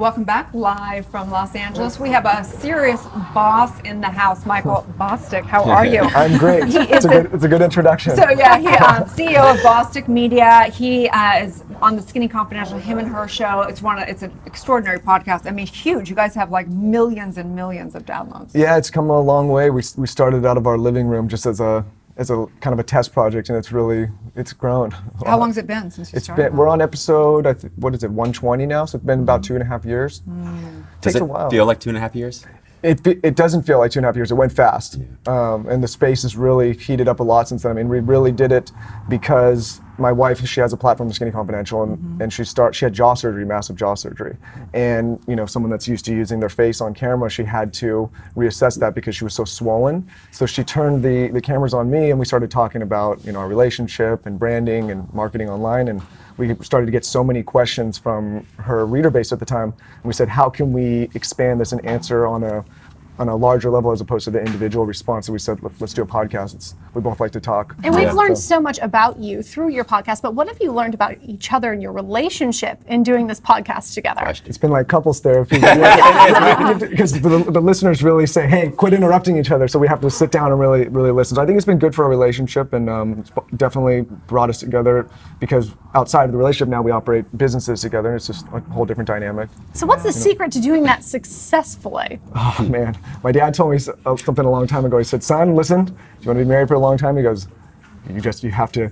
Welcome back live from Los Angeles. We have a serious boss in the house, Michael Bosstick. How are you? I'm great. It's a good introduction. So yeah, he CEO of Bosstick Media. He is on the Skinny Confidential, him and her show. It's an extraordinary podcast. I mean, huge. You guys have like millions and millions of downloads. Yeah, it's come a long way. We started out of our living room just as a kind of a test project, and it's grown. How long has it been since you started? We're on episode, 120 now, so it's been about 2.5 years. Does it feel like 2.5 years? It doesn't feel like 2.5 years. It went fast, and the space has really heated up a lot since then. I mean, we really did it because my wife, she has a platform, The Skinny Confidential, and she had jaw surgery, massive jaw surgery, and someone that's used to using their face on camera, she had to reassess that because she was so swollen. So she turned the cameras on me, and we started talking about our relationship and branding and marketing online, and we started to get so many questions from her reader base at the time. And we said, how can we expand this and answer on a larger level as opposed to the individual response? So we said, let's do a podcast. We both like to talk. And we've learned so much about you through your podcast, but what have you learned about each other and your relationship in doing this podcast together? It's been like couples therapy. Because the listeners really say, hey, quit interrupting each other. So we have to sit down and really listen. So I think it's been good for our relationship, and it's definitely brought us together because outside of the relationship now we operate businesses together, and it's just a whole different dynamic. So what's the secret to doing that successfully? Oh man, my dad told me something a long time ago. He said, son, listen, do you want to be married for a long time? He goes, you have to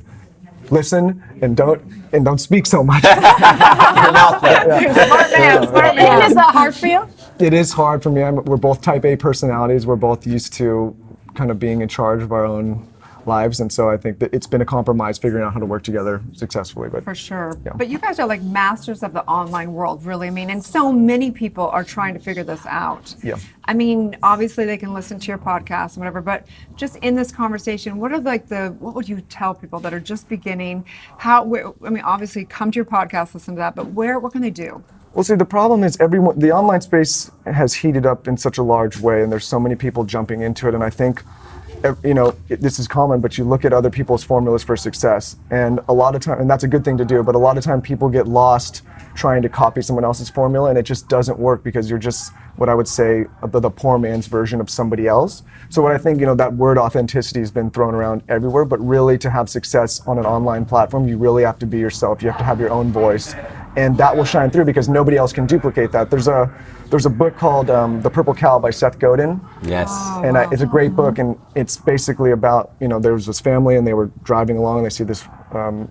listen and don't speak so much. Smart man. Is that hard for you? It is hard for me. We're both type A personalities. We're both used to kind of being in charge of our own lives, and so I think that it's been a compromise figuring out how to work together successfully. But for sure. Yeah. But you guys are like masters of the online world, really. I mean, and so many people are trying to figure this out. Yeah. I mean, obviously they can listen to your podcast and whatever, but just in this conversation, what would you tell people that are just beginning? Obviously come to your podcast, listen to that, but what can they do? Well, see, the problem is the online space has heated up in such a large way, and there's so many people jumping into it, and I think this is common, but you look at other people's formulas for success, and a lot of time, and that's a good thing to do, but a lot of time people get lost trying to copy someone else's formula, and it just doesn't work because you're just what I would say the poor man's version of somebody else. So what I think, that word authenticity has been thrown around everywhere, but really to have success on an online platform, you really have to be yourself. You have to have your own voice, and that will shine through because nobody else can duplicate that. There's a book called The Purple Cow by Seth Godin. Yes. And it's a great book, and it's basically about, there was this family and they were driving along and they see this a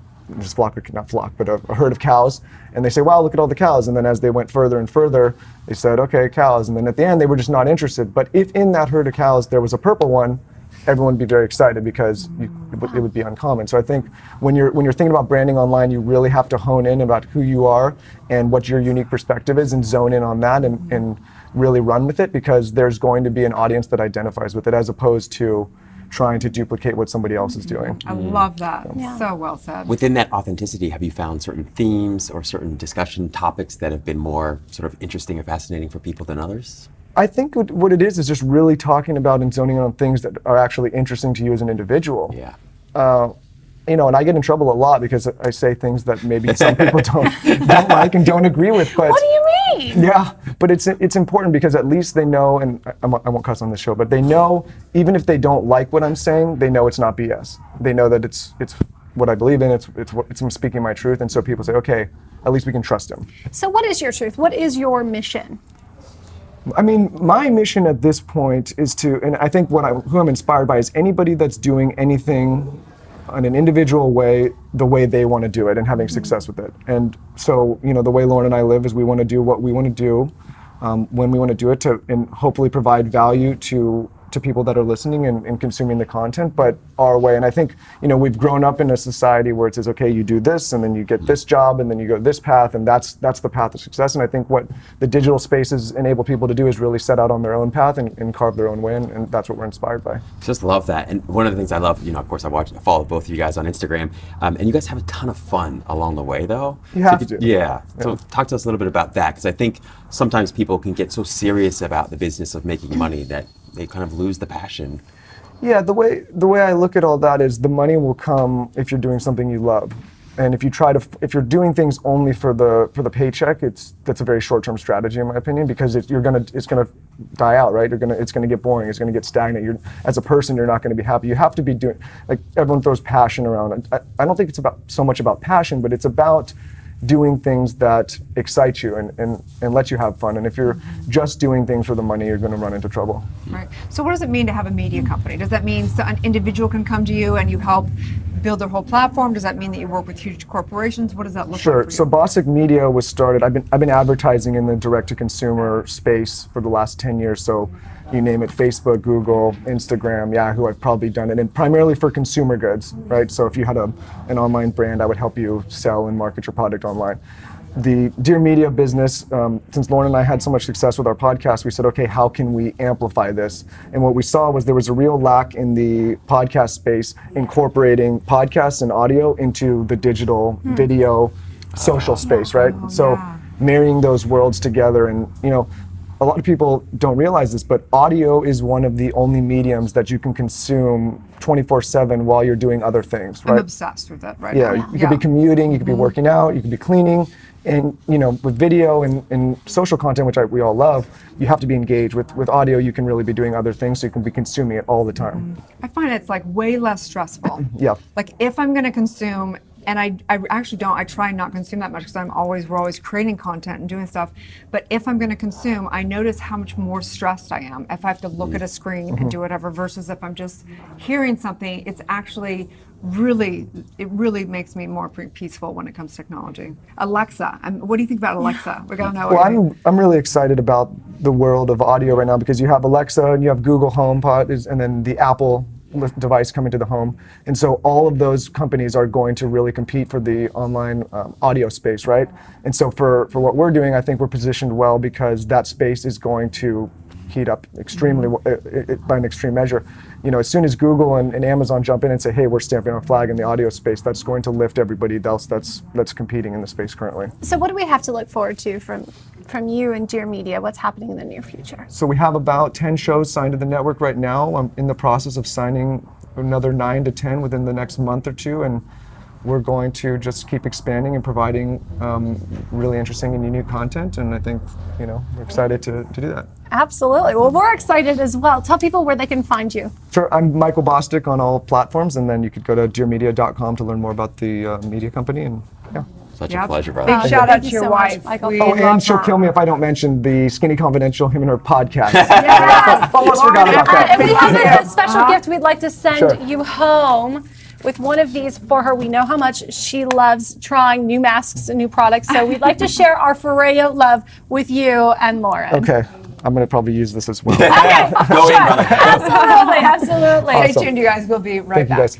herd of cows, and they say, wow, look at all the cows. And then as they went further and further, they said, okay, cows. And then at the end, they were just not interested. But if in that herd of cows there was a purple one, everyone would be very excited because it would be uncommon. So I think when you're thinking about branding online, you really have to hone in about who you are and what your unique perspective is and zone in on that and really run with it, because there's going to be an audience that identifies with it as opposed to trying to duplicate what somebody else is doing. I love that. So well said. Within that authenticity, have you found certain themes or certain discussion topics that have been more sort of interesting or fascinating for people than others? I think what it is just really talking about and zoning in on things that are actually interesting to you as an individual. Yeah. And I get in trouble a lot because I say things that maybe some people don't like and don't agree with. But what do you mean? Yeah, but it's important because at least they know, and I won't cuss on this show, but they know even if they don't like what I'm saying, they know it's not BS. They know that it's what I believe in. It's me speaking my truth, and so people say, okay, at least we can trust him. So what is your truth? What is your mission? I mean, my mission at this point is and I think who I'm inspired by is anybody that's doing anything in an individual way, the way they want to do it and having success with it. And so, the way Lauren and I live is we want to do what we want to do when we want to do it and hopefully provide value to people that are listening and consuming the content, but our way. And I think, we've grown up in a society where it says, okay, you do this and then you get this job and then you go this path, and that's the path of success. And I think what the digital spaces enable people to do is really set out on their own path and carve their own way, and that's what we're inspired by. Just love that. And one of the things I love, of course, I follow both of you guys on Instagram, and you guys have a ton of fun along the way, though. You have to. Yeah. So talk to us a little bit about that, because I think sometimes people can get so serious about the business of making money that they kind of lose the passion. Yeah, the way I look at all that is the money will come if you're doing something you love. And if you're doing things only for the paycheck, that's a very short-term strategy in my opinion, because it's gonna die out, right? It's gonna get boring. It's gonna get stagnant. As a person, you're not gonna be happy. You have to be doing, like everyone throws passion around. I don't think it's so much about passion, but it's about doing things that excite you and let you have fun. And if you're just doing things for the money, you're going to run into trouble. Right. So what does it mean to have a media company? Does that mean an individual can come to you and you help build their whole platform? Does that mean that you work with huge corporations? What does that look like for you? So Bosstick Media was started, I've been advertising in the direct-to-consumer space for the last 10 years. So you name it, Facebook, Google, Instagram, Yahoo, I've probably done it, and primarily for consumer goods, right? So if you had an online brand, I would help you sell and market your product online. The Dear Media business, since Lauren and I had so much success with our podcast, we said, okay, how can we amplify this? And what we saw was there was a real lack in the podcast space, incorporating podcasts and audio into the digital video, social space, right? So marrying those worlds together, and a lot of people don't realize this, but audio is one of the only mediums that you can consume 24/7 while you're doing other things, right? I'm obsessed with that right Yeah, now. you could be commuting, you could be working out, you could be cleaning, and with video and social content, which we all love, you have to be engaged. With audio, you can really be doing other things, so you can be consuming it all the time. I find it's like way less stressful. Yeah. Like if I'm going to consume, and I actually don't, I try not consume that much because we're always creating content and doing stuff. But if I'm going to consume, I notice how much more stressed I am if I have to look at a screen and do whatever, versus if I'm just hearing something. It's actually really makes me more peaceful when it comes to technology. Alexa, what do you think about Alexa? We gotta know. Well, I'm really excited about the world of audio right now, because you have Alexa and you have Google HomePod, and then the Apple device coming to the home, and so all of those companies are going to really compete for the online audio space, right? And so for what we're doing, I think we're positioned well, because that space is going to heat up extremely by an extreme measure. As soon as Google and Amazon jump in and say, hey, we're stamping our flag in the audio space, that's going to lift everybody else that's competing in the space currently. So what do we have to look forward to from you and Dear Media? What's happening in the near future? So we have about 10 shows signed to the network right now. I'm in the process of signing another 9 to 10 within the next month or two, and we're going to just keep expanding and providing really interesting and unique content, and I think we're excited to do that. Absolutely. Well, we're excited as well. Tell people where they can find you. Sure, I'm Michael Bosstick on all platforms, and then you could go to dearmedia.com to learn more about the media company, and yeah. Such a pleasure, brother. Big shout out Thank to you your so much, wife. Michael. We Oh, love and she'll her. kill me if I don't mention the Skinny Confidential, him and her podcast. Yes! Almost forgot about that. And we have a special gift we'd like to send Sure. you home with one of these for her. We know how much she loves trying new masks and new products, so we'd like to share our Foreo love with you and Lauren. Okay, I'm going to probably use this as well. Okay, Go in, sure. brother. Absolutely, absolutely. Stay Awesome. tuned, you guys. We'll be right Thank you back. guys.